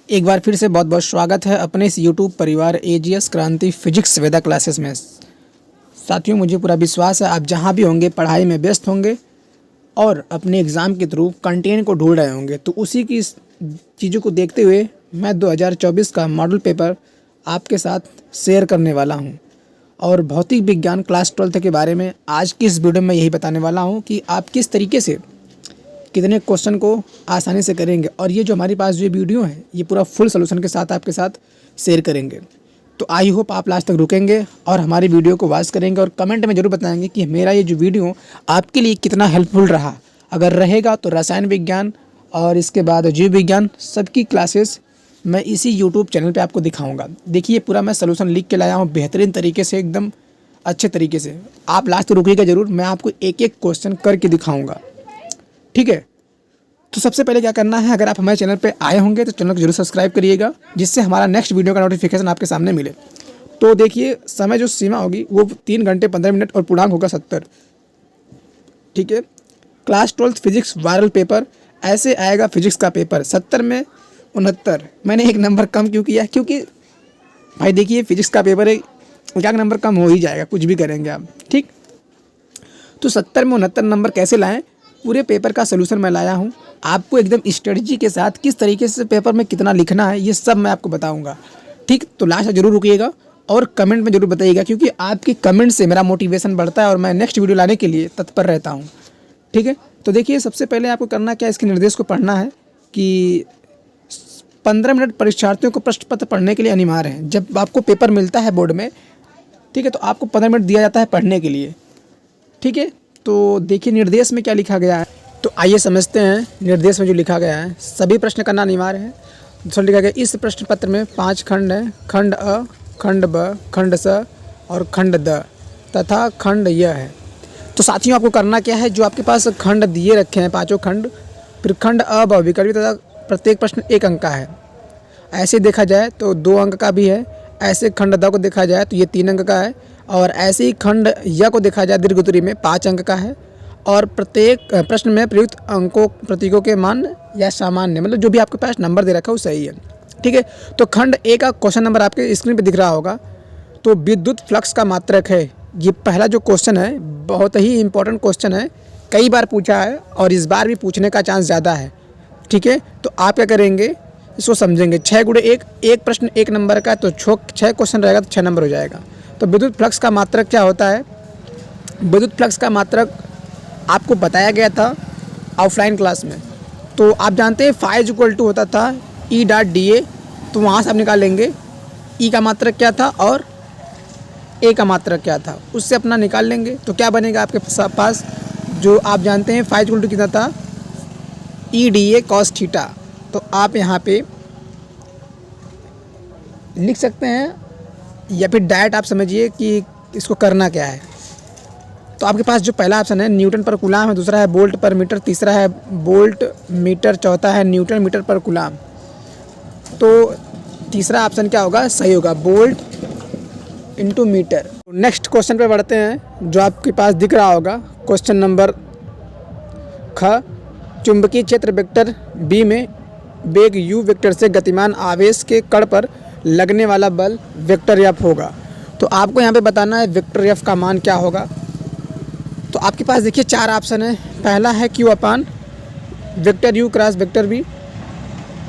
एक बार फिर से बहुत बहुत स्वागत है अपने इस यूट्यूब परिवार एजीएस क्रांति फिजिक्स वेदा क्लासेस में। साथियों, मुझे पूरा विश्वास है आप जहां भी होंगे पढ़ाई में व्यस्त होंगे और अपने एग्ज़ाम के थ्रू कंटेंट को ढूंढ रहे होंगे। तो उसी की चीज़ों को देखते हुए मैं 2024 का मॉडल पेपर आपके साथ शेयर करने वाला हूं और भौतिक विज्ञान क्लास 12 के बारे में आज की इस वीडियो में यही बताने वाला हूं कि आप किस तरीके से कितने क्वेश्चन को आसानी से करेंगे। और ये जो हमारे पास जो वीडियो है ये पूरा फुल सोल्यूशन के साथ आपके साथ शेयर करेंगे। तो आई होप आप लास्ट तक रुकेंगे और हमारी वीडियो को वॉच करेंगे और कमेंट में ज़रूर बताएंगे कि मेरा ये जो वीडियो आपके लिए कितना हेल्पफुल रहा। अगर रहेगा तो रसायन विज्ञान और इसके बाद जीव विज्ञान सबकी क्लासेस मैं इसी यूट्यूब चैनल पर आपको दिखाऊँगा। देखिए पूरा मैं सोल्यूशन लिख के लाया हूँ बेहतरीन तरीके से, एकदम अच्छे तरीके से। आप लास्ट तक रुकिएगा ज़रूर, मैं आपको एक एक क्वेश्चन करके दिखाऊँगा, ठीक है। तो सबसे पहले क्या करना है, अगर आप हमारे चैनल पे आए होंगे तो चैनल को जरूर सब्सक्राइब करिएगा जिससे हमारा नेक्स्ट वीडियो का नोटिफिकेशन आपके सामने मिले। तो देखिए समय जो सीमा होगी वो 3 घंटे 15 मिनट और पूर्णांक होगा 70, ठीक है। क्लास 12 फिजिक्स वायरल पेपर ऐसे आएगा। फिजिक्स का पेपर 70 में 69। मैंने एक नंबर कम क्यों किया, क्योंकि भाई देखिए फिजिक्स का पेपर है, एक नंबर कम हो ही जाएगा कुछ भी करेंगे आप, ठीक। तो 70 में 69 नंबर कैसे लाएं, पूरे पेपर का सोल्यूशन मैं लाया हूँ। आपको एकदम स्ट्रेटजी के साथ किस तरीके से पेपर में कितना लिखना है ये सब मैं आपको बताऊंगा, ठीक। तो लास्ट तक जरूर रुकिएगा और कमेंट में जरूर बताइएगा, क्योंकि आपके कमेंट से मेरा मोटिवेशन बढ़ता है और मैं नेक्स्ट वीडियो लाने के लिए तत्पर रहता हूँ, ठीक है। तो देखिए सबसे पहले आपको करना क्या है, इसके निर्देश को पढ़ना है कि 15 मिनट परीक्षार्थियों को प्रश्न पत्र पढ़ने के लिए अनिवार्य है। जब आपको पेपर मिलता है बोर्ड में, ठीक है, तो आपको 15 मिनट दिया जाता है पढ़ने के लिए, ठीक है। तो देखिए निर्देश में क्या लिखा गया है, तो आइए समझते हैं। निर्देश में जो लिखा गया है, सभी प्रश्न करना अनिवार्य है। दूसरा लिखा गया इस प्रश्न पत्र में 5 खंड हैं, खंड अ, खंड ब, खंड स और खंड द तथा खंड य है। तो साथियों आपको करना क्या है, जो आपके पास खंड दिए रखे हैं पाँचों खंड, फिर खंड अ ब विकल्प तथा प्रत्येक प्रश्न 1 अंक का है। ऐसे देखा जाए तो 2 अंक का भी है। ऐसे खंड द को देखा जाए तो ये 3 अंक का है। और ऐसे ही खंड य को देखा जाए दीर्घ उत्तरी में 5 अंक का है। और प्रत्येक प्रश्न में प्रयुक्त अंकों प्रतीकों के मान या सामान्य, मतलब जो भी आपके पास नंबर दे रखा है वो सही है, ठीक है। तो खंड ए का क्वेश्चन नंबर आपके स्क्रीन पे दिख रहा होगा। तो विद्युत फ्लक्स का मात्रक है, ये पहला जो क्वेश्चन है बहुत ही इंपॉर्टेंट क्वेश्चन है, कई बार पूछा है और इस बार भी पूछने का चांस ज़्यादा है, ठीक है। तो आप क्या करेंगे, इसको समझेंगे। 6 गुणे 1, एक प्रश्न 1 नंबर का, तो 6 क्वेश्चन रहेगा तो 6 नंबर हो जाएगा। तो विद्युत फ्लक्स का मात्रक क्या होता है, विद्युत फ्लक्स का मात्रक आपको बताया गया था ऑफलाइन क्लास में। तो आप जानते हैं फाई इक्वल टू होता था ई डॉट डी ए, तो वहाँ से आप निकाल लेंगे ई का मात्रक क्या था और ए का मात्रक क्या था, उससे अपना निकाल लेंगे। तो क्या बनेगा आपके पास, जो आप जानते हैं फाई इक्वल टू कितना था, E D A cos theta. तो आप यहाँ पे लिख सकते हैं या फिर डायरेक्ट आप समझिए कि इसको करना क्या है। तो आपके पास जो पहला ऑप्शन है न्यूटन पर कूलाम है, दूसरा है वोल्ट पर मीटर, तीसरा है वोल्ट मीटर, चौथा है न्यूटन मीटर पर कूलाम। तो तीसरा ऑप्शन क्या होगा, सही होगा, volt into meter. Next question पे बढ़ते हैं, जो आपके पास दिख रहा होगा क्वेश्चन नंबर ख। चुंबकीय क्षेत्र वेक्टर बी में वेग u वेक्टर से गतिमान आवेश के कण पर लगने वाला बल वेक्टर एफ होगा। तो आपको यहाँ पे बताना है वेक्टर एफ का मान क्या होगा। तो आपके पास देखिए 4 ऑप्शन है। पहला है q अपान vector u cross vector v,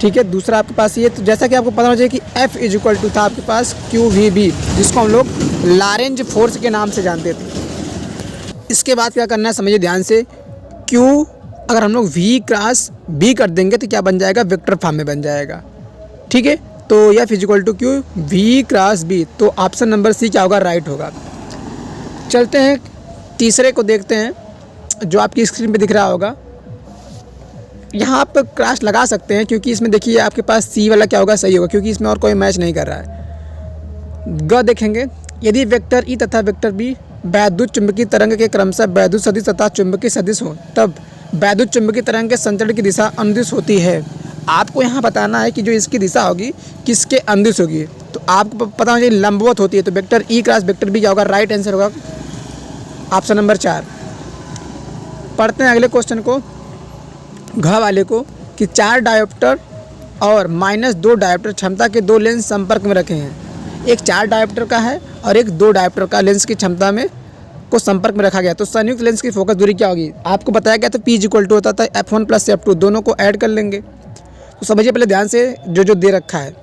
ठीक है। दूसरा आपके पास ये, तो जैसा कि आपको पता होना चाहिए कि f इज इक्वल टू था आपके पास q v b, जिसको हम लोग लॉरेंज फोर्स के नाम से जानते थे। इसके बाद क्या करना है समझिए ध्यान से, q अगर हम लोग v क्रॉस b कर देंगे तो क्या बन जाएगा, वेक्टर फॉर्म में बन जाएगा, ठीक है। तो f is equal to q v cross b, तो ऑप्शन नंबर सी क्या होगा, राइट होगा। चलते हैं तीसरे को देखते हैं, जो आपकी स्क्रीन पे दिख रहा होगा। यहाँ आप क्रॉस लगा सकते हैं, क्योंकि इसमें देखिए आपके पास सी वाला क्या होगा, सही होगा, क्योंकि इसमें और कोई मैच नहीं कर रहा है। ग देखेंगे, यदि वेक्टर ई तथा वेक्टर बी वैद्युत चुंबकीय तरंग के क्रमशः वैद्युत सदिश तथा चुंबकीय सदिश हो, तब वैद्युत चुंबकीय तरंग के संचरण की दिशा अनुदिश होती है। आपको यहाँ बताना है कि जो इसकी दिशा होगी किसके अनुदिश होगी। तो आपको पता होना चाहिए लंबवत होती है, तो vector E cross vector B क्या होगा, राइट आंसर होगा ऑप्शन नंबर 4। पढ़ते हैं अगले क्वेश्चन को, घ वाले को, कि 4 डायोप्टर और -2 डायोप्टर क्षमता के 2 लेंस संपर्क में रखे हैं। एक 4 डायोप्टर का है और एक 2 डायोप्टर का लेंस की क्षमता में को संपर्क में रखा गया। तो संयुक्त लेंस की फोकस दूरी क्या होगी? आपको बताया गया था P = होता था f1 + f2, दोनों को ऐड कर लेंगे। तो समझिए पहले ध्यान से जो दे रखा है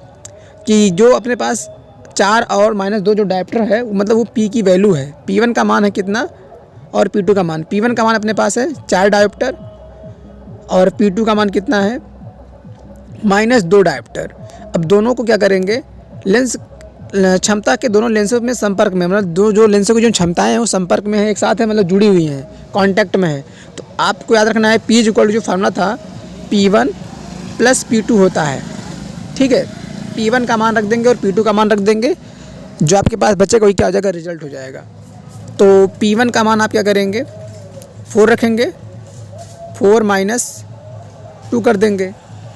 कि जो अपने पास 4 और -2 जो डायोप्टर है मतलब वो P की वैल्यू है। P1 का मान है कितना और P2 का मान? P1 का मान अपने पास है 4 डायोप्टर और P2 का मान कितना है? -2 डायोप्टर। अब दोनों को क्या करेंगे? लेंस क्षमता के दोनों लेंसों में संपर्क में, मतलब दो जो लेंसों की जो क्षमताएं हैं वो संपर्क में है, एक साथ है, मतलब जुड़ी हुई हैं, कांटेक्ट में है। तो आपको याद रखना है P = जो फार्मूला था P1 + P2 होता है। ठीक है, P1 का मान रख देंगे और P2 का मान रख देंगे, जो आपके पास बचेगा वही क्या हो जाएगा? रिजल्ट हो जाएगा। तो P1 का मान आप क्या करेंगे? 4 रखेंगे, 4 - 2 कर देंगे,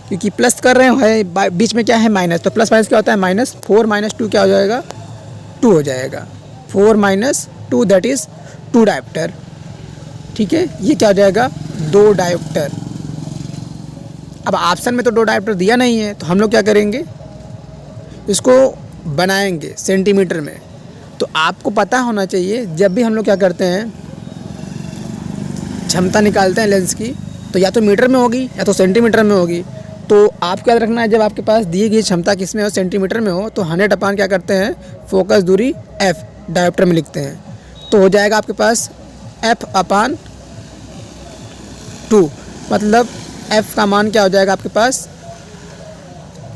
क्योंकि प्लस कर रहे हैं, बीच में क्या है? माइनस। तो प्लस माइनस क्या होता है? माइनस। 4 - 2 क्या हो जाएगा? 2 हो जाएगा। 4 - 2 दैट इज़ 2 डायोप्टर। ठीक है, ये क्या हो जाएगा? 2 डायोप्टर। अब ऑप्शन में तो 2 डायोप्टर दिया नहीं है, तो हम लोग क्या करेंगे? इसको बनाएंगे सेंटीमीटर में। तो आपको पता होना चाहिए जब भी हम लोग क्या करते हैं, क्षमता निकालते हैं लेंस की, तो या तो मीटर में होगी या तो सेंटीमीटर में होगी। तो आपको याद रखना है जब आपके पास दी गई क्षमता किस में हो? सेंटीमीटर में हो, तो 100 क्या करते हैं? फोकस दूरी f डायोप्टर में लिखते हैं। तो हो जाएगा आपके पास f/2, मतलब f का मान क्या हो जाएगा आपके पास?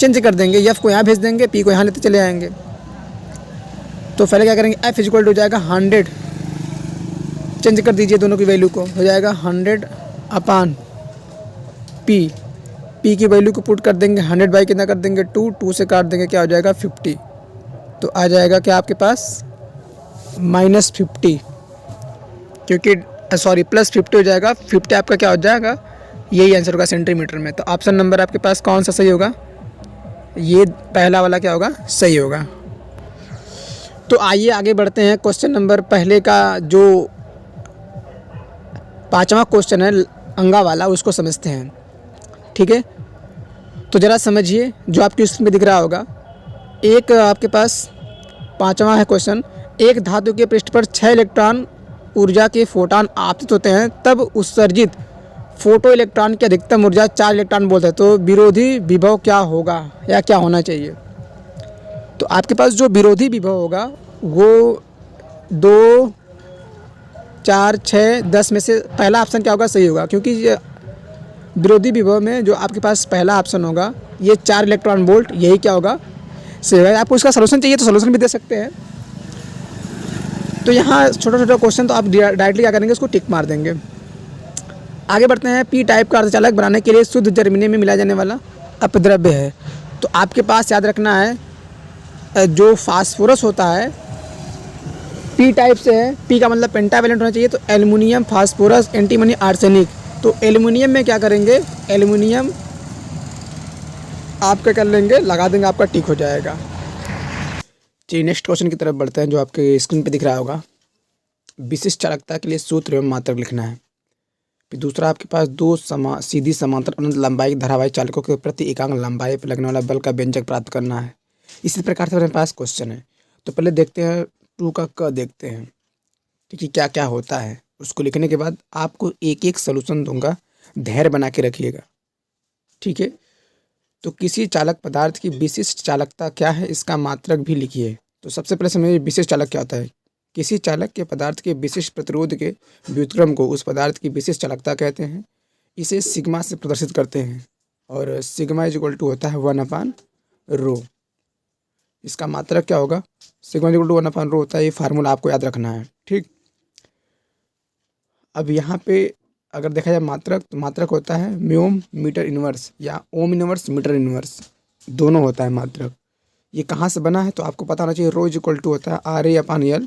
चेंज कर देंगे, f को यहाँ भेज देंगे, p को यहाँ लेते चले आएंगे। तो पहले क्या करेंगे? f = हो जाएगा 100, चेंज कर दीजिए दोनों की वैल्यू को, हो जाएगा 100/p। P की वैल्यू को पुट कर देंगे, 100 बाई कितना कर देंगे? 2, 2 से काट देंगे, क्या हो जाएगा? 50। तो आ जाएगा क्या आपके पास? -50, क्योंकि सॉरी +50 हो जाएगा। 50 आपका क्या हो जाएगा? यही आंसर होगा सेंटीमीटर में। तो ऑप्शन नंबर आपके पास कौन सा सही होगा? ये पहला वाला क्या होगा? सही होगा। तो आइए आगे बढ़ते हैं। क्वेश्चन नंबर पहले का जो 5वां क्वेश्चन है अंगा वाला, उसको समझते हैं। ठीक है, तो ज़रा समझिए, जो आपकी स्क्रीन पे दिख रहा होगा, एक आपके पास 5वां है क्वेश्चन। एक धातु के पृष्ठ पर 6 इलेक्ट्रॉन ऊर्जा के फोटॉन आपतित होते हैं, तब उत्सर्जित फोटो इलेक्ट्रॉन की अधिकतम ऊर्जा 4 इलेक्ट्रॉन बोलते हैं। तो विरोधी विभव क्या होगा या क्या होना चाहिए? तो आपके पास जो विरोधी विभव होगा वो 2, 4, 6, 10 में से पहला ऑप्शन क्या होगा? सही होगा, क्योंकि विरोधी विभव में जो आपके पास पहला ऑप्शन होगा ये 4 इलेक्ट्रॉन वोल्ट, यही क्या होगा? सही होगा। आपको इसका सलूशन चाहिए तो सलूशन भी दे सकते हैं। तो यहाँ छोटा छोटा क्वेश्चन तो आप डायरेक्टली क्या करेंगे? उसको टिक मार देंगे। आगे बढ़ते हैं। P टाइप का अर्धचालक बनाने के लिए शुद्ध जर्मेनियम में मिलाया जाने वाला अपद्रव्य है। तो आपके पास याद रखना है जो फास्फोरस होता है P टाइप से है। P का मतलब पेंटावैलेंट होना चाहिए। तो एल्युमिनियम, फास्फोरस, एंटीमनी, आर्सेनिक। तो एल्युमिनियम में क्या करेंगे? एल्युमिनियम आप क्या कर लेंगे? लगा देंगे, आपका टिक हो जाएगा। चलिए नेक्स्ट क्वेश्चन की तरफ बढ़ते हैं, जो आपके स्क्रीन पे दिख रहा होगा। विशिष्ट चालकता के लिए सूत्र एवं मात्रक लिखना है। फिर दूसरा आपके पास दो सीधी समांतर अनंत लंबाई धारावाहिक चालकों के प्रति एकांक लंबाई पर लगने वाला बल का व्यंजक प्राप्त करना है। इसी प्रकार से मेरे पास क्वेश्चन है। तो पहले देखते हैं 2 का क देखते हैं, ठीक है, क्या क्या होता है। उसको लिखने के बाद आपको एक एक सोल्यूशन दूंगा, धैर्य बना के रखिएगा, ठीक है। तो किसी चालक पदार्थ की विशिष्ट चालकता क्या है, इसका मात्रक भी लिखिए। तो सबसे पहले समझिए विशिष्ट चालक क्या होता है। किसी चालक के पदार्थ के विशिष्ट प्रतिरोध के व्युत्क्रम को उस पदार्थ की विशिष्ट चालकता कहते हैं। इसे सिग्मा से प्रदर्शित करते हैं और सिग्मा = होता है 1/ρ। इसका मात्रक क्या होगा? सिग्मा = 1/ρ होता है। ये फार्मूला आपको याद रखना है, ठीक। अब यहाँ पे अगर देखा जाए मात्रक, तो मात्रक होता है म्योम मीटर इनवर्स या ओम इनवर्स मीटर इनवर्स, दोनों होता है मात्रक। ये कहाँ से बना है तो आपको पता होना चाहिए। ρ = होता है RA/L,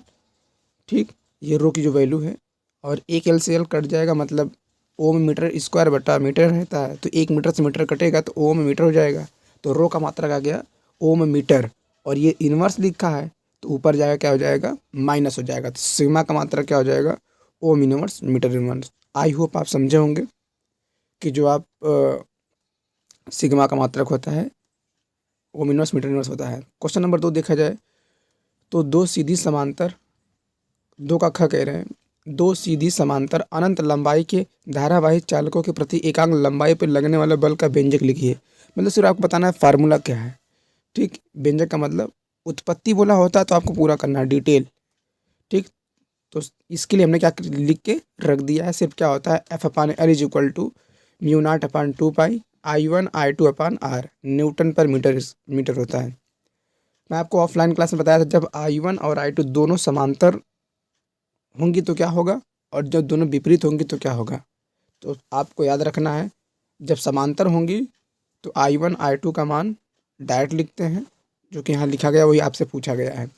ठीक। ये रो की जो वैल्यू है और एक L से L कट जाएगा, मतलब ओम मीटर स्क्वायर बटा मीटर रहता है। तो 1 मीटर से मीटर कटेगा तो ओम मीटर हो जाएगा। तो रो का मात्रक आ गया ओम मीटर, और ये इनवर्स लिखा है तो ऊपर जाएगा क्या हो जाएगा? माइनस हो जाएगा। तो सिग्मा का मात्रक क्या हो जाएगा? Ohm inverse meter inverse. I hope आप समझे होंगे कि जो आप सिग्मा का मात्रक होता है, ओम इनवर्स मीटर इनवर्स होता है। क्वेश्चन नंबर 2 देखा जाए तो दो सीधी समांतर, 2 का ख कह रहे हैं, दो सीधी समांतर अनंत लंबाई के धारावाही चालकों के प्रति एकांक लंबाई पर लगने वाले बल का व्यंजक लिखिए। मतलब सिर्फ आपको बताना है फार्मूला क्या है। ठीक, व्यंजक का मतलब उत्पत्ति बोला होता है तो आपको पूरा करना है डिटेल। ठीक, तो इसके लिए हमने क्या लिख के रख दिया है, सिर्फ क्या होता है F upon L is equal to mu not upon 2 pi I1 I2 upon R, newton per meter होता है। मैं आपको ऑफलाइन क्लास में बताया था जब I1 और I2 दोनों समांतर होंगी तो क्या होगा, और जब दोनों विपरीत होंगी तो क्या होगा। तो आपको याद रखना है, जब समांतर होंगी तो I1 I2 का मान डायरेक्ट लिखते हैं, जो कि यहाँ लिखा गया वही आपसे पूछा गया है।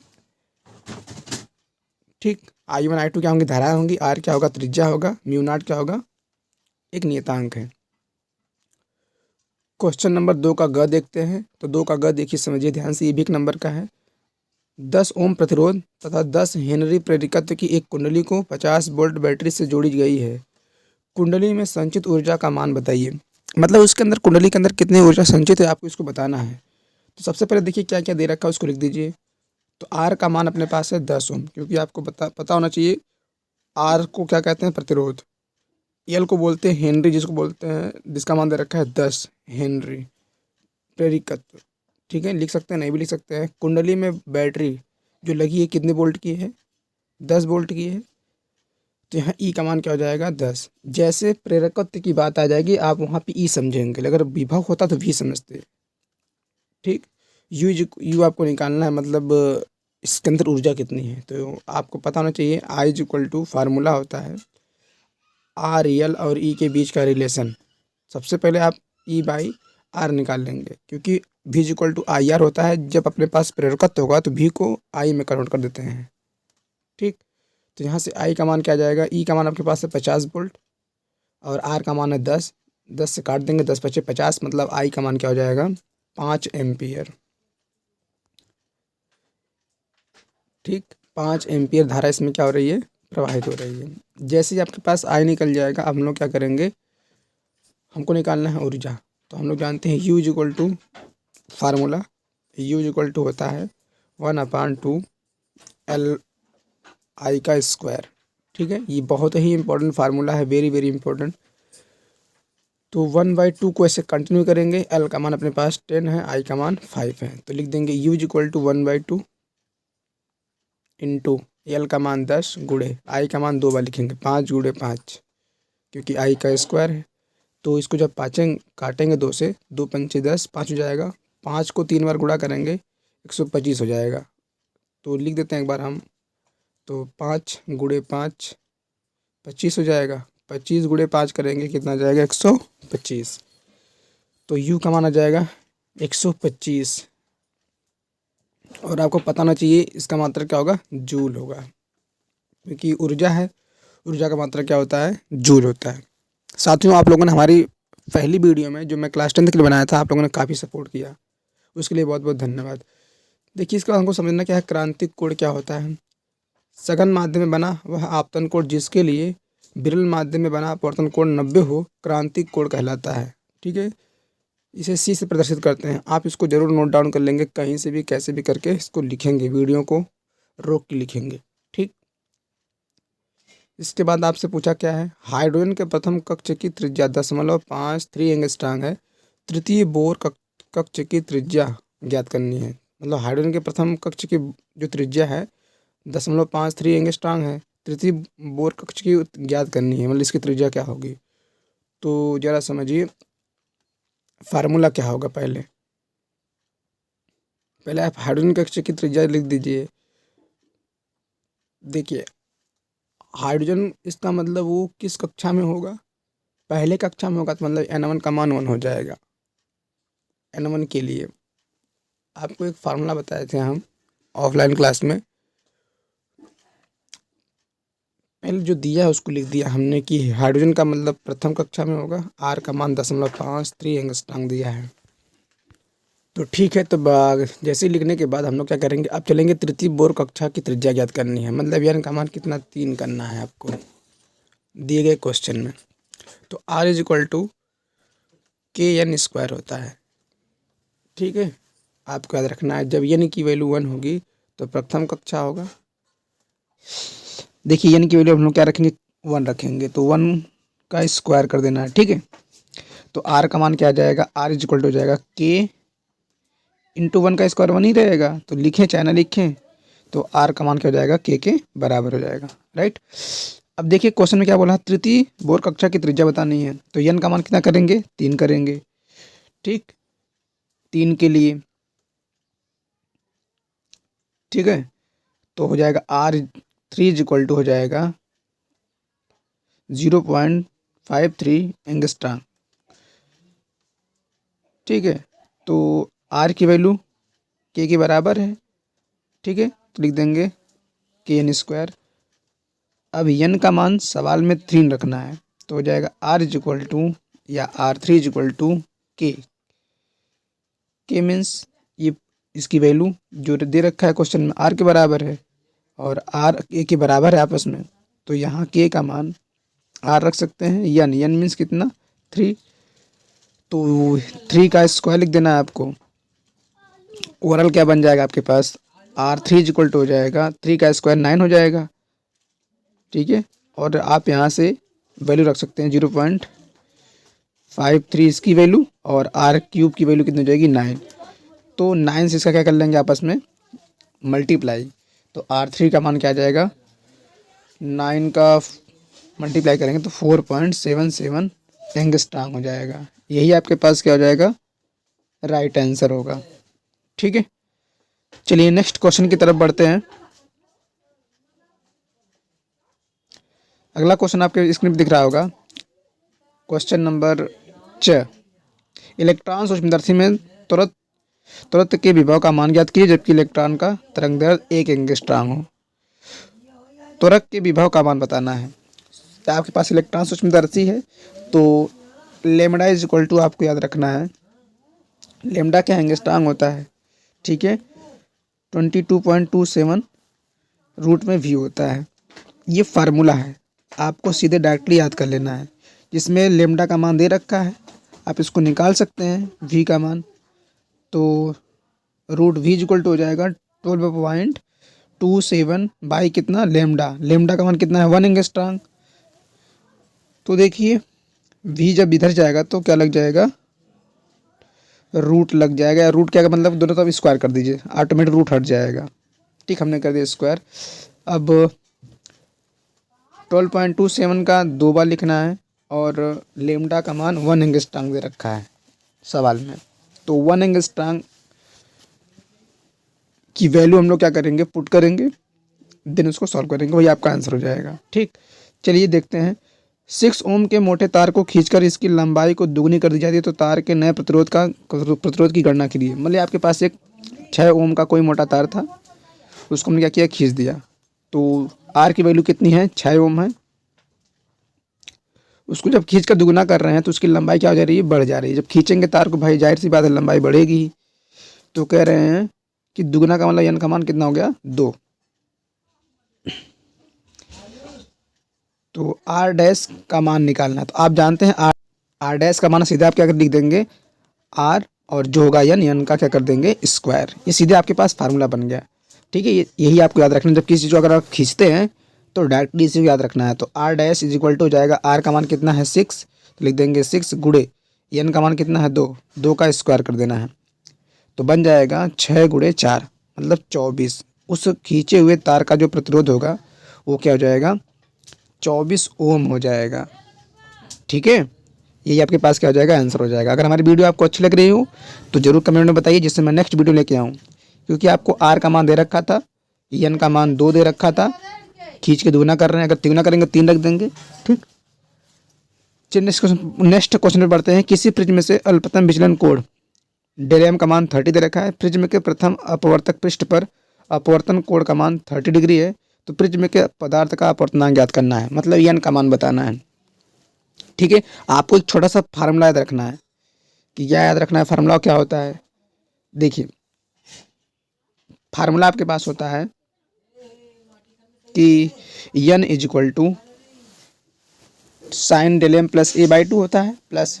ठीक, I1 I2 क्या होंगी, धाराएं होंगी, आर क्या होगा, त्रिज्या होगा, म्यू नॉट क्या होगा, एक नियतांक है। क्वेश्चन नंबर 2 का ग देखते हैं। तो 2 का ग देखिए, समझिए ध्यान से, ये भी एक नंबर का है। 10 ओम प्रतिरोध तथा 10 हेनरी प्रेरिकत्व की एक कुंडली को 50 वोल्ट बैटरी से जोड़ी गई है। कुंडली में संचित ऊर्जा का मान बताइए। मतलब उसके अंदर, कुंडली के अंदर कितनी ऊर्जा संचित है आपको इसको बताना है। तो सबसे पहले देखिए क्या क्या दे रखा है उसको लिख दीजिए। तो आर का मान अपने पास है 10 ओम, क्योंकि आपको पता होना चाहिए आर को क्या कहते हैं, प्रतिरोध। एल को बोलते हैं हेनरी, जिसको बोलते हैं, जिसका मान दे रखा है 10 हेनरी प्रेरिकत्व। ठीक है, लिख सकते हैं, नहीं भी लिख सकते हैं। कुंडली में बैटरी जो लगी है कितने वोल्ट की है, 10 वोल्ट की है। तो यहाँ ई का मान क्या हो जाएगा, 10। जैसे प्रेरकत्व की बात आ जाएगी आप वहाँ पे ई समझेंगे, अगर विभव होता तो वी समझते। ठीक, यू आपको निकालना है, मतलब इसके अंदर ऊर्जा कितनी है। तो आपको पता होना चाहिए I is equal to, formula होता है आर एल और ई के बीच का रिलेशन। सबसे पहले आप ई बाई आर निकाल लेंगे, क्योंकि भी is equal to I R होता है। जब अपने पास प्रेरकत्व होगा तो भी को आई में कन्वर्ट कर देते हैं। ठीक, तो यहाँ से आई का मान क्या आ जाएगा, ई का मान आपके पास है 50 वोल्ट और आर का मान है 10। 10 से काट देंगे, 10 बचे 50, मतलब आई का मान क्या हो जाएगा, 5 एम्पियर। ठीक, 5 एम्पियर धारा इसमें क्या हो रही है, प्रवाहित हो रही है। जैसे ही आपके पास आई निकल जाएगा, अब हम लोग क्या करेंगे, हमको निकालना है ऊर्जा। तो हम लोग जानते हैं U is equal to, formula U is equal to होता है 1/2 एल आई का स्क्वायर। ठीक है, ये बहुत ही इंपॉर्टेंट फार्मूला है, वेरी वेरी इंपॉर्टेंट। तो 1/2 को ऐसे कंटिन्यू करेंगे। एल का मान अपने पास 10 है, आई का मान 5 है, तो लिख देंगे U is equal to 1/2 into L का मान 10 गुड़े आई का मान 2 बार लिखेंगे, 5 गुड़े 5, क्योंकि आई का स्क्वायर है। तो इसको जब पाँचें काटेंगे 2 से, 2 पंचे 10, 5 हो जाएगा। 5 को 3 बार गुणा करेंगे 125 हो जाएगा। तो लिख देते हैं एक बार हम, तो 5 गुड़े 5 25 हो जाएगा। 25 गुड़े 5 करेंगे कितना आ जाएगा, 125। तो यू का मान आ जाएगा 125। और आपको पता होना चाहिए इसका मात्रा क्या होगा, जूल होगा, क्योंकि ऊर्जा है, ऊर्जा का मात्रा क्या होता है, जूल होता है। साथियों, आप लोगों ने हमारी पहली वीडियो में जो मैं क्लास 10 के लिए बनाया था, आप लोगों ने काफ़ी सपोर्ट किया, उसके लिए बहुत बहुत धन्यवाद। देखिए, इसका हमको समझना क्या है, क्रांतिक कोण क्या होता है। सघन माध्यम में बना वह आपतन कोण जिसके लिए विरल माध्यम में बना अपवर्तन कोण 90 हो, क्रांतिक कोण कहलाता है। ठीक है, इसे सी से प्रदर्शित करते हैं। आप इसको जरूर नोट डाउन कर लेंगे, कहीं से भी कैसे भी करके इसको लिखेंगे, वीडियो को रोक के लिखेंगे। ठीक, इसके बाद आपसे पूछा क्या है, हाइड्रोजन के प्रथम कक्ष की त्रिज्या 0.53 एंगस्ट्रॉम है, तृतीय बोर कक्ष की त्रिज्या ज्ञात करनी है। मतलब हाइड्रोजन के प्रथम कक्ष की जो त्रिज्या है 0.53 एंगस्ट्रॉम है, तृतीय बोर कक्ष की ज्ञात करनी है, मतलब इसकी त्रिज्या क्या होगी। तो जरा समझिए फार्मूला क्या होगा। पहले आप हाइड्रोजन कक्ष की त्रिज्या लिख दीजिए। देखिए, हाइड्रोजन, इसका मतलब वो किस कक्षा में होगा, पहले कक्षा में होगा, तो मतलब N1 का मान 1 हो जाएगा। N1 के लिए आपको एक फार्मूला बताए थे हम ऑफलाइन क्लास में, पहले जो दिया है उसको लिख दिया हमने कि हाइड्रोजन का मतलब प्रथम कक्षा में होगा, आर का मान 0.53 एंगस्ट्रॉम दिया है। तो ठीक है, तो जैसे लिखने के बाद हम लोग क्या करेंगे, अब चलेंगे तृतीय बोर कक्षा की त्रिज्या ज्ञात करनी है, मतलब यार का मान कितना, 3 करना है आपको दिए गए क्वेश्चन में। तो आर इज इक्वल टू के एन स्क्वायर होता है। ठीक है, आपको याद रखना है जब एन की वैल्यू 1 होगी तो प्रथम कक्षा होगा। देखिए एन की वैल्यू हम लोग क्या रखेंगे, 1 रखेंगे, तो 1 का स्क्वायर कर देना है। ठीक है, तो आर का मान क्या आ जाएगा, आर इज इक्वल टू हो जाएगा के इंटू 1 का स्क्वायर 1 ही रहेगा, तो लिखें चाहे ना लिखें, तो आर का मान क्या हो जाएगा, के बराबर हो जाएगा। राइट, अब देखिए क्वेश्चन में क्या बोला, तृतीय बोर कक्षा की त्रिज्या बतानी है, तो एन का मान कितना करेंगे, 3 करेंगे। ठीक, 3 के लिए, ठीक है, तो हो जाएगा R3 इज इक्वल टू हो जाएगा 0.53 एंगस्ट्राम। ठीक है, तो आर की वैल्यू के बराबर है। ठीक है, तो लिख देंगे के एन स्क्वायर। अब एन का मान सवाल में 3 रखना है, तो हो जाएगा आर इज इक्वल टू या R3 इज इक्वल टू के मीन्स ये इसकी वैल्यू जो दे रखा है क्वेश्चन में आर के बराबर है और आर ए के बराबर है आपस में, तो यहाँ के का मान आर रख सकते हैं। एन मीन्स कितना, 3, तो 3 का स्क्वायर लिख देना है आपको। ओवरऑल क्या बन जाएगा आपके पास, R3 इज इक्वल टू हो जाएगा 3 का स्क्वायर 9 हो जाएगा। ठीक है, और आप यहाँ से वैल्यू रख सकते हैं 0.53 इसकी वैल्यू और आर क्यूब की वैल्यू कितनी हो जाएगी, 9। तो 9 से इसका क्या कर लेंगे आपस में मल्टीप्लाई, तो R3 का मान क्या आ जाएगा, 9 का मल्टीप्लाई करेंगे तो 4.77 एंगस्ट्राम हो जाएगा। यही आपके पास क्या हो जाएगा, राइट आंसर होगा। ठीक है, चलिए नेक्स्ट क्वेश्चन की तरफ बढ़ते हैं। अगला क्वेश्चन आपके स्क्रीन पर दिख रहा होगा, क्वेश्चन नंबर 6, इलेक्ट्रॉन सूक्ष्मदर्शी में तुरंत के विभव का मान ज्ञात कीजिए जबकि इलेक्ट्रॉन का तरंग दैर्ध्य 1 एंगस्ट्राम हो। त्वरक के विभव का मान बताना है, तो आपके पास इलेक्ट्रॉन सूक्ष्मदर्शी है, तो लेमडा इज इक्वल टू आपको याद रखना है, लेमडा क्या एंगस्ट्राम होता है। ठीक है, 22.27 रूट में वी होता है। ये फार्मूला है, आपको सीधे डायरेक्टली याद कर लेना है, जिसमें लेमडा का मान दे रखा है, आप इसको निकाल सकते हैं वी का मान, तो रूट वी इक्वल टू हो जाएगा 12.27 बाई कितना, लेमडा का मान कितना है, 1 एंगस्ट्राम। तो देखिए वी जब इधर जाएगा तो क्या लग जाएगा, रूट लग जाएगा। रूट क्या का मतलब, दोनों तरफ स्क्वायर कर दीजिए, ऑटोमेटिक रूट हट जाएगा। ठीक, हमने कर दिया स्क्वायर। अब 12.27 का 2 बार लिखना है और लेमडा का मान 1 एंगस्ट्राम दे रखा है सवाल में, तो 1 एंगस्ट्राम की वैल्यू हम लोग क्या करेंगे, पुट करेंगे, देन उसको सॉल्व करेंगे, वही आपका आंसर हो जाएगा। ठीक, चलिए देखते हैं। 6 ओम के मोटे तार को खींचकर इसकी लंबाई को दुगनी कर दी जाती है, तो तार के नए प्रतिरोध की गणना के लिए, मतलब आपके पास एक 6 ओम का कोई मोटा तार था, उसको हमने क्या किया, खींच दिया, तो आर की वैल्यू कितनी है, 6 ओम है। उसको जब खींच कर दुगना कर रहे हैं तो उसकी लंबाई क्या हो जा रही है, बढ़ जा रही है। जब खींचेंगे तार को भाई जाहिर सी बात है लंबाई बढ़ेगी ही, तो कह रहे हैं कि दुगना का मतलब एन का मान कितना हो गया, 2। तो आर डैश का मान निकालना है, तो आप जानते हैं आर डैश का मान सीधा आप क्या कर लिख देंगे, आर और जो होगा एन का क्या कर देंगे, स्क्वायर। ये सीधे आपके पास फार्मूला बन गया। ठीक है, यही आपको याद रखना है, जब किसी चीज़ को अगर आप खींचते हैं तो डायरेक्टली इसी को याद रखना है। तो R dash is equal to हो जाएगा, आर का मान कितना है 6, तो लिख देंगे 6 गुड़े एन का मान कितना है 2 का स्क्वायर कर देना है, तो बन जाएगा 6 गुड़े 4 मतलब 24। उस खींचे हुए तार का जो प्रतिरोध होगा वो क्या हो जाएगा, 24 ओम हो जाएगा। ठीक है, यही आपके पास क्या हो जाएगा, आंसर हो जाएगा। अगर हमारी वीडियो आपको अच्छी लग रही हो तो जरूर कमेंट में बताइए, जिससे मैं नेक्स्ट वीडियो लेके आऊँ, क्योंकि आपको आर का मान दे रखा था, एन का मान 2 दे रखा था, खींच के दुगना कर रहे हैं, अगर तिगुना करेंगे 3 रख देंगे। ठीक, चलिए नेक्स्ट क्वेश्चन पर बढ़ते हैं। किसी प्रिज्म से अल्पतम विचलन कोण डेल का मान 30 दे रखा है। प्रिज्म के प्रथम अपवर्तक पृष्ठ पर अपवर्तन कोण का मान 30 डिग्री है, तो प्रिज्म के पदार्थ का अपवर्तनांक ज्ञात करना है, मतलब एन का मान बताना है। ठीक है, आपको एक छोटा सा फार्मूला याद रखना है, कि क्या याद रखना है, फार्मूला क्या होता है। देखिए फार्मूला आपके पास होता है कि N is equal to sine del M plus A by 2 होता है, प्लस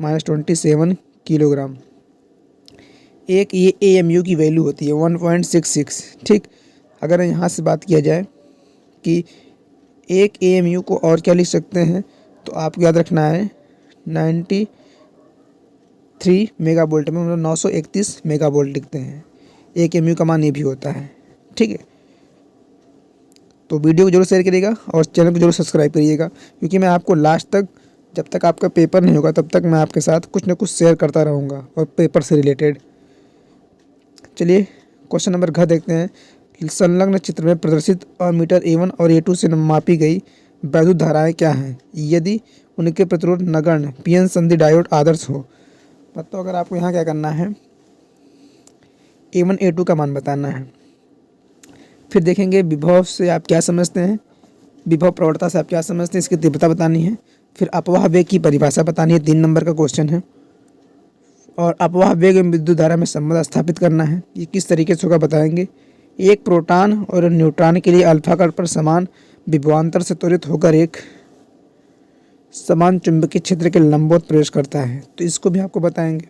-27 किलोग्राम। एक ये AMU की वैल्यू होती है 1.66। ठीक, अगर यहाँ से बात किया जाए कि एक AMU को और क्या लिख सकते हैं, तो आपको याद रखना है 93 मेगावोल्ट में, मतलब 931 मेगावोल्ट लिखते हैं। एक AMU का मान ये भी होता है। ठीक है, तो वीडियो को जरूर शेयर करिएगा और चैनल को जरूर सब्सक्राइब करिएगा, क्योंकि मैं आपको लास्ट तक, जब तक आपका पेपर नहीं होगा तब तक मैं आपके साथ कुछ ना कुछ शेयर करता रहूँगा और पेपर से रिलेटेड। चलिए क्वेश्चन नंबर घ देखते हैं। संलग्न चित्र में प्रदर्शित अमीटर A1 और A2 से मापी गई वैद्युत धाराएं क्या हैं यदि उनके प्रतिरोध नगण्य PN संधि डायोड आदर्श हो। मतलब अगर आपको यहाँ क्या करना है, A1 A2 का मान बताना है। फिर देखेंगे विभव से आप क्या समझते हैं, विभव प्रवणता से आप क्या समझते हैं, इसकी तीव्रता बतानी है। फिर अपवाह वेग की परिभाषा बतानी है, 3 नंबर का क्वेश्चन है। और अपवाह वेग एवं विद्युत धारा में संबंध स्थापित करना है, ये किस तरीके से होगा बताएंगे। एक प्रोटॉन और न्यूट्रॉन के लिए अल्फा कण पर समान विभवांतर से त्वरित होकर एक समान चुंबकीय क्षेत्र के लंबवत प्रवेश करता है, तो इसको भी आपको बताएंगे।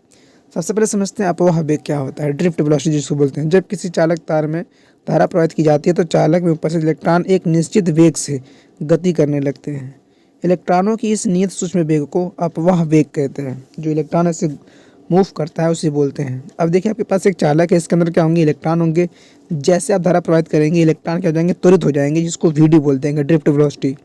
सबसे पहले समझते हैं अपवाह वेग क्या होता है। ड्रिफ्ट वेलोसिटी जिसको बोलते हैं, जब किसी चालक तार में धारा प्रवाहित की जाती है तो चालक में उपस्थित इलेक्ट्रॉन एक निश्चित वेग से गति करने लगते हैं। इलेक्ट्रॉनों की इस नियत सूक्ष्म वेग को अपवाह वेग कहते हैं। जो इलेक्ट्रॉन ऐसे मूव करता है उसे बोलते हैं। अब देखिए आपके पास एक चालक है, इसके अंदर क्या होंगे, इलेक्ट्रॉन होंगे। जैसे आप धारा प्रवाहित करेंगे इलेक्ट्रॉन क्या हो जाएंगे, त्वरित हो जाएंगे, जिसको VD बोलते हैं, ड्रिफ्ट वेलोसिटी।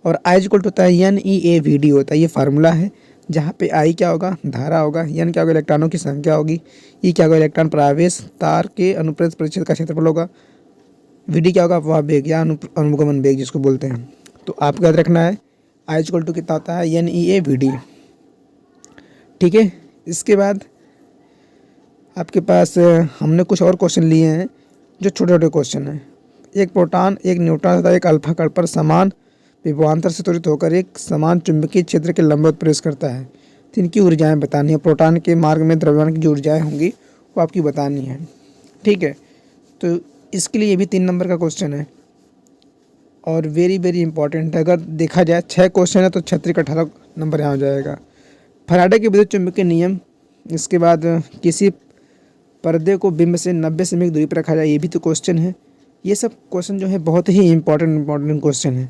और I इक्वल होता है NEAVD होता है, ये फार्मूला है। जहाँ पे I क्या होगा, धारा होगा, N क्या होगा, इलेक्ट्रॉनों की संख्या होगी, E क्या होगा, इलेक्ट्रॉन प्रवेश, तार के अनुप्रस्थ परिच्छेद का क्षेत्रफल होगा, VD क्या होगा, अपवाह वेग या अनुगमन वेग जिसको बोलते हैं। तो आपको याद रखना है I इक्वल टू कितना होता है, NEAVD। ठीक है, इसके बाद आपके पास हमने कुछ और क्वेश्चन लिए हैं जो छोटे छोटे क्वेश्चन हैं। एक प्रोटॉन, एक न्यूट्रॉन तथा एक अल्फा कण पर समान विभवांतर से त्वरित होकर एक समान चुंबकीय क्षेत्र के लंबवत प्रवेश करता है, तो इनकी ऊर्जाएं बतानी है। प्रोटॉन के मार्ग में द्रव्यमान की जो ऊर्जाएं होंगी वो आपकी बतानी है। ठीक है, तो इसके लिए ये भी 3 नंबर का क्वेश्चन है और वेरी वेरी इंपॉर्टेंट है। अगर देखा जाए 6 क्वेश्चन है तो 36 का 18 नंबर यहाँ हो जाएगा। फैराडे के विद्युत चुंबकीय नियम, इसके बाद किसी पर्दे को बिंब से 90 सेमी की दूरी पर रखा जाए, ये भी तो क्वेश्चन है। ये सब क्वेश्चन जो है बहुत ही इंपॉर्टेंट क्वेश्चन है।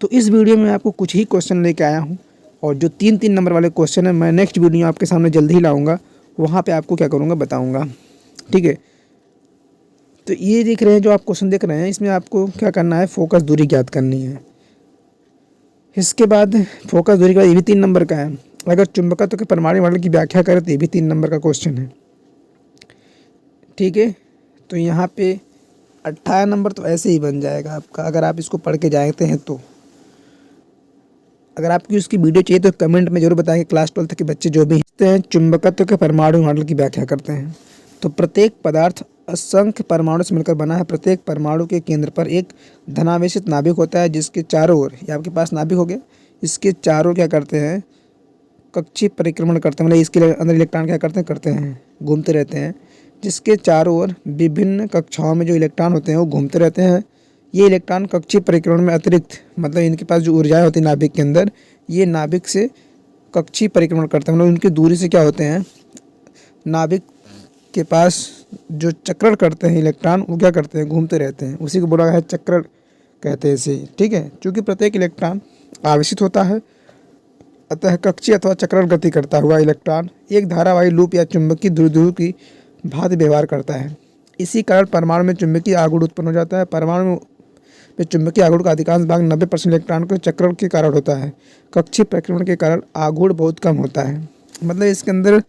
तो इस वीडियो में आपको कुछ ही क्वेश्चन लेके आया हूँ, और जो 3-3 नंबर वाले क्वेश्चन है मैं नेक्स्ट वीडियो आपके सामने जल्दी ही लाऊंगा, वहाँ पे आपको क्या करूँगा बताऊँगा। ठीक है, तो ये देख रहे हैं जो आप क्वेश्चन देख रहे हैं, इसमें आपको क्या करना है, फोकस दूरी ज्ञात करनी है। इसके बाद फोकस दूरी के बाद ये भी 3 नंबर का है। अगर चुंबकत्व के परमाणु मॉडल की व्याख्या करें तो ये भी 3 नंबर का क्वेश्चन है। ठीक है, तो यहाँ पे 18 नंबर तो ऐसे ही बन जाएगा आपका, अगर आप इसको पढ़ के जाते हैं तो। अगर आपकी उसकी वीडियो चाहिए तो कमेंट में जरूर बताएं। क्लास 12 के बच्चे जो भी हैं चुंबकत्व के परमाणु मॉडल की व्याख्या करते हैं। तो प्रत्येक पदार्थ असंख्य परमाणु से मिलकर बना है। प्रत्येक परमाणु के केंद्र पर एक धनावेशित नाभिक होता है, जिसके चारों ओर, ये आपके पास नाभिक हो गया, इसके चारों क्या करते हैं, कक्षीय परिक्रमण करते हैं। मतलब इसके अंदर इलेक्ट्रॉन क्या करते हैं, घूमते रहते हैं। जिसके चारों ओर विभिन्न कक्षाओं में जो इलेक्ट्रॉन होते हैं वो घूमते रहते हैं। ये इलेक्ट्रॉन कक्षीय परिक्रमण में अतिरिक्त, मतलब इनके पास जो ऊर्जाएं होती है नाभिक के अंदर, ये नाभिक से कक्षीय परिक्रमण करते हैं। मतलब उनकी दूरी से क्या होते हैं, नाभिक के पास जो चक्रण करते हैं इलेक्ट्रॉन, वो क्या करते हैं, घूमते रहते हैं। उसी को बोला गया है चक्रण कहते हैं इसे। ठीक है, चूँकि प्रत्येक इलेक्ट्रॉन आवेशित होता है, अतः कक्षीय अथवा चक्रण गति करता हुआ इलेक्ट्रॉन एक धारावाही लूप या चुंबकीय द्विध्रुव की भांति व्यवहार करता है। इसी कारण परमाणु में चुंबकीय आघूर्ण उत्पन्न हो जाता है। परमाणु में चुंबकीय आघूर्ण का अधिकांश भाग 90% इलेक्ट्रॉन के चक्रण के कारण होता है। कक्षीय परिक्रमण के कारण आघूर्ण बहुत कम होता है। मतलब इसके अंदर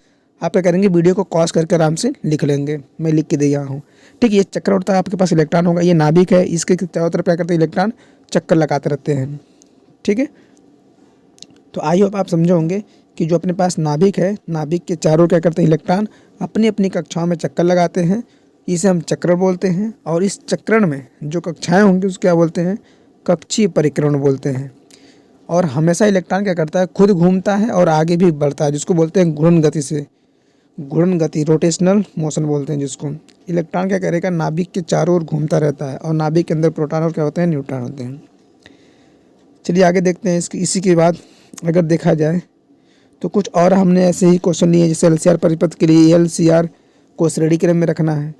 आप क्या करेंगे, वीडियो को पॉज करके आराम से लिख लेंगे, मैं लिख के दिया हूँ। ठीक है, ये चक्कर होता है, आपके पास इलेक्ट्रॉन होगा, ये नाभिक है, इसके चारों तरफ क्या करते हैं, इलेक्ट्रॉन चक्कर लगाते रहते हैं। ठीक है, तो आई होप आप समझे होंगे कि जो अपने पास नाभिक है, नाभिक के चारों क्या करते हैं, इलेक्ट्रॉन अपनी अपनी कक्षाओं में चक्कर लगाते हैं, इसे हम चक्रण बोलते हैं। और इस चक्रण में जो कक्षाएं होंगी उसको क्या बोलते हैं, कक्षीय परिक्रमण बोलते हैं। और हमेशा इलेक्ट्रॉन क्या करता है, खुद घूमता है और आगे भी बढ़ता है, जिसको बोलते हैं घूर्णन गति से, घूर्णन गति, रोटेशनल मोशन बोलते हैं जिसको। इलेक्ट्रॉन क्या करेगा, नाभिक के चारों ओर घूमता रहता है, और नाभिक के अंदर प्रोटॉन और क्या होते हैं, न्यूट्रॉन होते हैं। चलिए आगे देखते हैं। इसी के बाद अगर देखा जाए तो कुछ और हमने ऐसे ही क्वेश्चन लिए, जैसे LCR परिपथ के लिए LCR को श्रेणी क्रम में रखना है,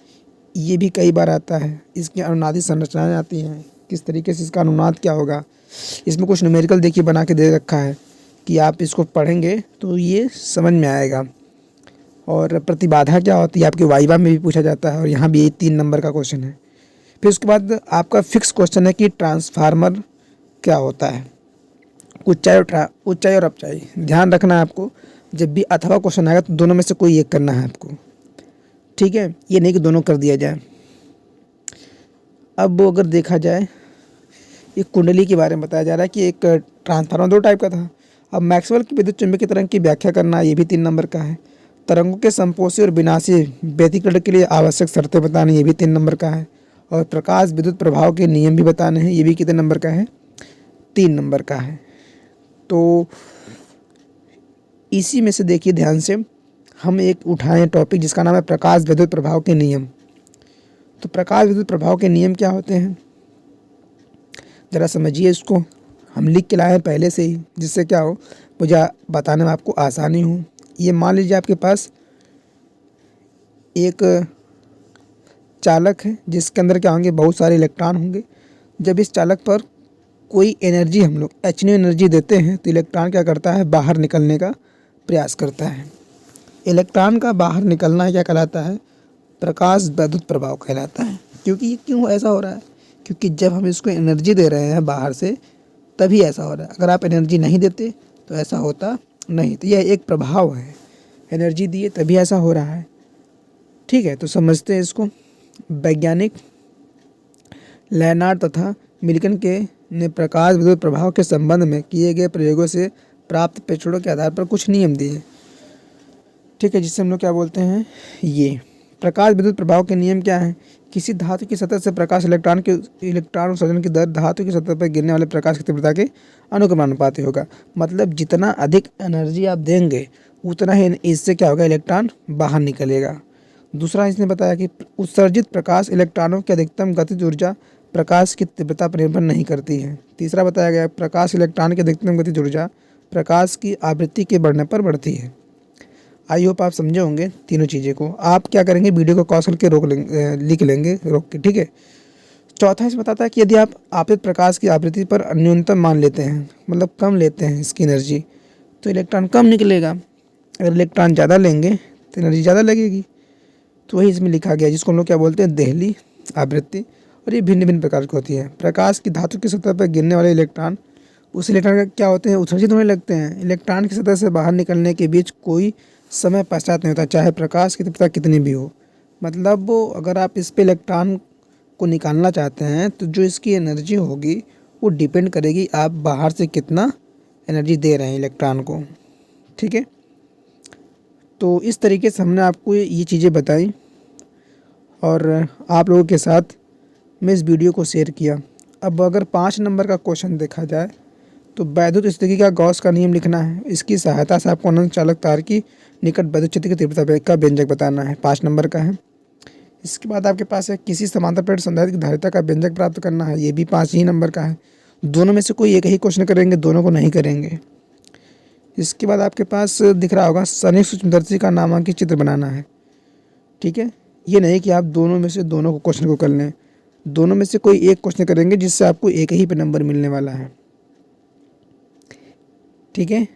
ये भी कई बार आता है। इसकी अनुनादी संरचनाएं आती हैं, किस तरीके से इसका अनुनाद क्या होगा। इसमें कुछ न्यूमेरिकल देखिए बना के दे रखा है कि आप इसको पढ़ेंगे तो ये समझ में आएगा। और प्रतिबाधा क्या होती है आपके वाइवा में भी पूछा जाता है, और यहाँ भी 3 नंबर का क्वेश्चन है। फिर उसके बाद आपका फिक्स क्वेश्चन है कि ट्रांसफार्मर क्या होता है, ऊंचाई और अपचाई। ध्यान रखना है आपको, जब भी अथवा क्वेश्चन आएगा तो दोनों में से कोई एक करना है आपको, ठीक है, ये नहीं कि दोनों कर दिया जाए। अब वो अगर देखा जाए, एक कुंडली के बारे में बताया जा रहा है कि एक ट्रांसफार्मर 2 टाइप का था। अब मैक्सवेल की विद्युत चुंबकीय तरंग की व्याख्या करना, ये भी 3 नंबर का है। तरंगों के संपोषी और विनाशी व्यतिकरण के लिए आवश्यक शर्तें बताने, ये भी 3 नंबर का है। और प्रकाश विद्युत प्रभाव के नियम भी बताने हैं, ये भी कितने नंबर का है, 3 नंबर का है। तो इसी में से देखिए ध्यान से हम एक उठाएं टॉपिक जिसका नाम है प्रकाश विद्युत प्रभाव के नियम। तो प्रकाश विद्युत प्रभाव के नियम क्या होते हैं, ज़रा समझिए इसको। हम लिख के लाए हैं पहले से ही, जिससे क्या हो मुझे बताने में आपको आसानी हो। ये मान लीजिए आपके पास एक चालक है जिसके अंदर क्या होंगे, बहुत सारे इलेक्ट्रॉन होंगे। जब इस चालक पर कोई एनर्जी हम लोग h एनर्जी देते हैं तो इलेक्ट्रॉन क्या करता है, बाहर निकलने का प्रयास करता है। इलेक्ट्रॉन का बाहर निकलना क्या कहलाता है, प्रकाश विद्युत प्रभाव कहलाता है। क्योंकि ये क्यों ऐसा हो रहा है, क्योंकि जब हम इसको एनर्जी दे रहे हैं बाहर से तभी ऐसा हो रहा है। अगर आप एनर्जी नहीं देते तो ऐसा होता नहीं। तो यह एक प्रभाव है, एनर्जी दिए तभी ऐसा हो रहा है, ठीक है। तो समझते हैं इसको। वैज्ञानिक लेनार्ड तथा मिल्टन के ने प्रकाश विद्युत प्रभाव के संबंध में किए गए प्रयोगों से प्राप्त प्रेक्षणों के आधार पर कुछ नियम दिए, ठीक है, जिससे हम लोग क्या बोलते हैं, ये प्रकाश विद्युत प्रभाव के नियम क्या हैं। किसी धातु की सतह से प्रकाश इलेक्ट्रॉन उत्सर्जन की दर धातु की सतह पर गिरने वाले प्रकाश की तीव्रता के अनुक्रमानुपाती होगा। मतलब जितना अधिक एनर्जी आप देंगे उतना ही इससे क्या होगा, इलेक्ट्रॉन बाहर निकलेगा। दूसरा इसने बताया कि उत्सर्जित प्रकाश इलेक्ट्रॉनों की अधिकतम गतिज ऊर्जा प्रकाश की तीव्रता पर निर्भर नहीं करती है। तीसरा बताया गया प्रकाश इलेक्ट्रॉन की अधिकतम गतिज ऊर्जा प्रकाश की आवृत्ति के बढ़ने पर बढ़ती है। आई होप आप समझे होंगे तीनों चीज़ें को। आप क्या करेंगे, वीडियो को पॉज करके लिख लेंगे रोक के, ठीक है। चौथा इसमें बताता है कि यदि आप आपतित प्रकाश की आवृत्ति पर न्यूनतम मान लेते हैं, मतलब कम लेते हैं इसकी एनर्जी, तो इलेक्ट्रॉन कम निकलेगा। अगर इलेक्ट्रॉन ज़्यादा लेंगे तो एनर्जी ज़्यादा लगेगी। तो वही इसमें लिखा गया, जिसको हम लोग क्या बोलते हैं, देहली आवृत्ति। और ये भिन्न भिन्न प्रकार की होती है। प्रकाश की धातु की सतह पर गिरने वाले इलेक्ट्रॉन उस इलेक्ट्रॉन का क्या होते हैं, उत्सर्जित होने लगते हैं। इलेक्ट्रॉन की सतह से बाहर निकलने के बीच कोई समय पश्चात नहीं होता, चाहे प्रकाश की तीव्रता कितनी भी हो। मतलब वो अगर आप इस पे इलेक्ट्रॉन को निकालना चाहते हैं तो जो इसकी एनर्जी होगी वो डिपेंड करेगी आप बाहर से कितना एनर्जी दे रहे हैं इलेक्ट्रॉन को, ठीक है। तो इस तरीके से हमने आपको ये चीज़ें बताई और आप लोगों के साथ मैं इस वीडियो को शेयर किया। अब अगर 5 नंबर का क्वेश्चन देखा जाए तो वैद्युत स्थिति का गॉस का नियम लिखना है। इसकी सहायता से आपको अनंत चालक तार की निकट वैद्युत क्षेत्र की तीव्रता का व्यंजक बताना है, 5 नंबर का है। इसके बाद आपके पास है किसी समांतर प्लेट संधारित्र की धारिता का व्यंजक प्राप्त करना है, ये भी 5 ही नंबर का है। दोनों में से कोई एक ही क्वेश्चन करेंगे, दोनों को नहीं करेंगे। इसके बाद आपके पास दिख रहा होगा संयुक्त सूक्ष्मदर्शी का नामांकित चित्र बनाना है, ठीक है। ये नहीं कि आप दोनों में से दोनों को क्वेश्चन को कर लें, दोनों में से कोई एक क्वेश्चन करेंगे जिससे आपको एक ही पे नंबर मिलने वाला है, ठीक है।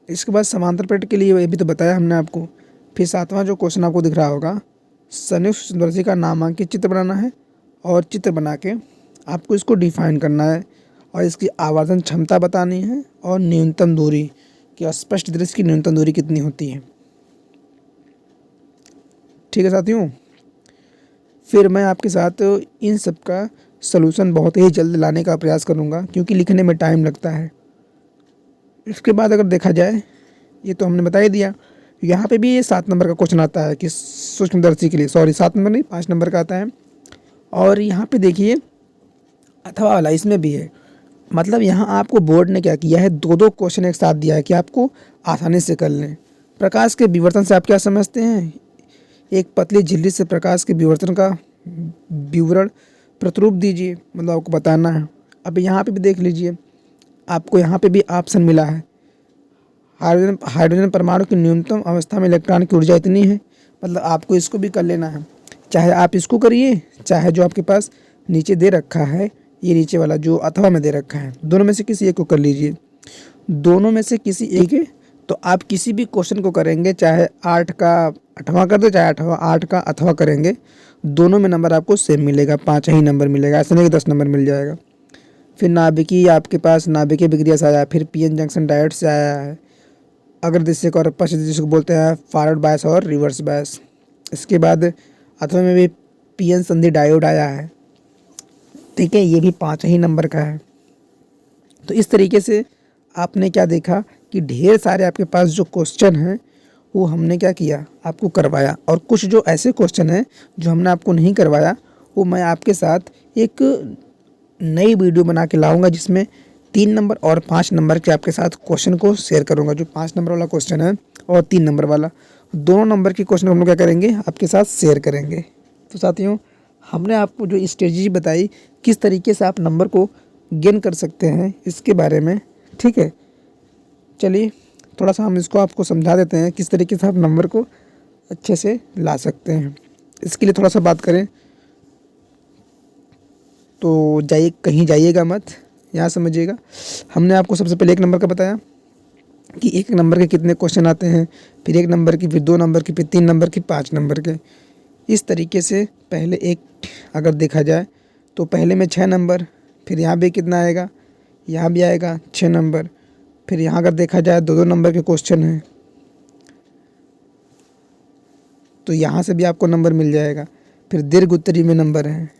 इसके बाद समांतर प्लेट के लिए ये भी तो बताया हमने आपको। फिर 7वां जो क्वेश्चन आपको दिख रहा होगा, संयुक्त सूक्ष्मदर्शी का नामांकित चित्र बनाना है और चित्र बना के आपको इसको डिफाइन करना है और इसकी आवर्धन क्षमता बतानी है और न्यूनतम दूरी कि स्पष्ट दृश्य की न्यूनतम दूरी कितनी होती है, ठीक है साथियों। फिर मैं आपके साथ इन सब का सलूशन बहुत ही जल्द लाने का प्रयास करूंगा क्योंकि लिखने में टाइम लगता है। इसके बाद अगर देखा जाए, ये तो हमने बता ही दिया। यहाँ पे भी ये 7 नंबर का क्वेश्चन आता है कि सूक्ष्मदर्शी के लिए, सॉरी 7 नंबर नहीं 5 नंबर का आता है। और यहाँ पे देखिए अथवा वाला इसमें भी है। मतलब यहाँ आपको बोर्ड ने क्या किया है, 2-2 क्वेश्चन एक साथ दिया है कि आपको आसानी से कर लें। प्रकाश के विवर्तन से आप क्या समझते हैं, एक पतली झिल्ली से प्रकाश के विवर्तन का विवरण प्रतिरूप दीजिए, मतलब आपको बताना है। अब यहाँ पे भी देख लीजिए, आपको यहाँ पे भी ऑप्शन मिला है। हाइड्रोजन परमाणु की न्यूनतम अवस्था में इलेक्ट्रॉन की ऊर्जा इतनी है, मतलब आपको इसको भी कर लेना है। चाहे आप इसको करिए, चाहे जो आपके पास नीचे दे रखा है, ये नीचे वाला जो अथवा में दे रखा है, दोनों में से किसी एक को कर लीजिए। दोनों में से किसी एक है तो आप किसी भी क्वेश्चन को करेंगे, चाहे 8 का 8वां कर दो, चाहे 8 का अथवा करेंगे, दोनों में नंबर आपको सेम मिलेगा, 5 ही नंबर मिलेगा, ऐसा नहीं कि 10 नंबर मिल जाएगा। फिर नाभिकीय आपके पास नाभिकीय विक्रिया से आया, फिर पीएन जंक्शन डायोड से आया है, अग्रदिशक और पश्चिम दिशक बोलते हैं फॉरवर्ड बायस और रिवर्स बायस। इसके बाद अथवा में भी पीएन संधि डायोड आया है, ठीक है, ये भी 5 ही नंबर का है। तो इस तरीके से आपने क्या देखा कि ढेर सारे आपके पास जो क्वेश्चन हैं वो हमने क्या किया, आपको करवाया, और कुछ जो ऐसे क्वेश्चन हैं जो हमने आपको नहीं करवाया वो मैं आपके साथ एक नई वीडियो बना के लाऊंगा, जिसमें 3 नंबर और 5 नंबर के आपके साथ क्वेश्चन को शेयर करूंगा। जो 5 नंबर वाला क्वेश्चन है और 3 नंबर वाला, दोनों नंबर के क्वेश्चन हम लोग क्या करेंगे, आपके साथ शेयर करेंगे। तो साथियों, हमने आपको जो स्ट्रेटजी बताई किस तरीके से आप नंबर को गेन कर सकते हैं इसके बारे में, ठीक है। चलिए थोड़ा सा हम इसको आपको समझा देते हैं किस तरीके से आप नंबर को अच्छे से ला सकते हैं। इसके लिए थोड़ा सा बात करें तो कहीं जाइएगा मत, यहाँ समझिएगा। हमने आपको सबसे पहले 1 नंबर का बताया कि 1 नंबर के कितने क्वेश्चन आते हैं, फिर 1 नंबर की, फिर 2 नंबर की, फिर 3 नंबर की, 5 नंबर के। इस तरीके से पहले एक अगर देखा जाए तो पहले में 6 नंबर, फिर यहाँ भी कितना आएगा, यहाँ भी आएगा 6 नंबर, फिर यहाँ अगर देखा जाए 2-2 नंबर के क्वेश्चन हैं तो यहाँ से भी आपको नंबर मिल जाएगा। फिर दीर्घ उत्तरी में नंबर हैं,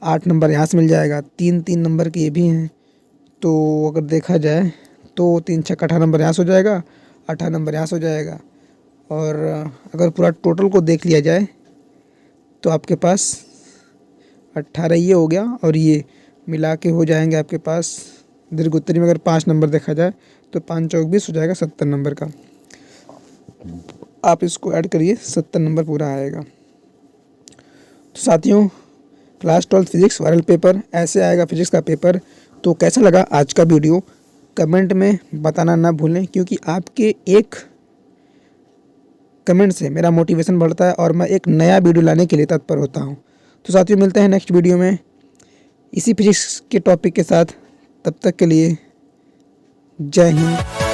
8 नंबर यहाँ से मिल जाएगा, 3-3 नंबर के ये भी हैं। तो अगर देखा जाए तो 3-6 18 नंबर यहाँ से हो जाएगा, 18 नंबर यहाँ से हो जाएगा। और अगर पूरा टोटल को देख लिया जाए तो आपके पास 18 ये हो गया, और ये मिला के हो जाएंगे आपके पास दीर्घ उत्तरी में अगर 5 नंबर देखा जाए तो 5 चौक 20 हो जाएगा 70 नंबर का। आप इसको ऐड करिए, 70 नंबर पूरा आएगा। तो साथियों, क्लास 12 फिजिक्स वायरल पेपर ऐसे आएगा फिजिक्स का पेपर। तो कैसा लगा आज का वीडियो कमेंट में बताना ना भूलें, क्योंकि आपके एक कमेंट से मेरा मोटिवेशन बढ़ता है और मैं एक नया वीडियो लाने के लिए तत्पर होता हूँ। तो साथियों, मिलते हैं नेक्स्ट वीडियो में इसी फिजिक्स के टॉपिक के साथ। तब तक के लिए जय हिंद।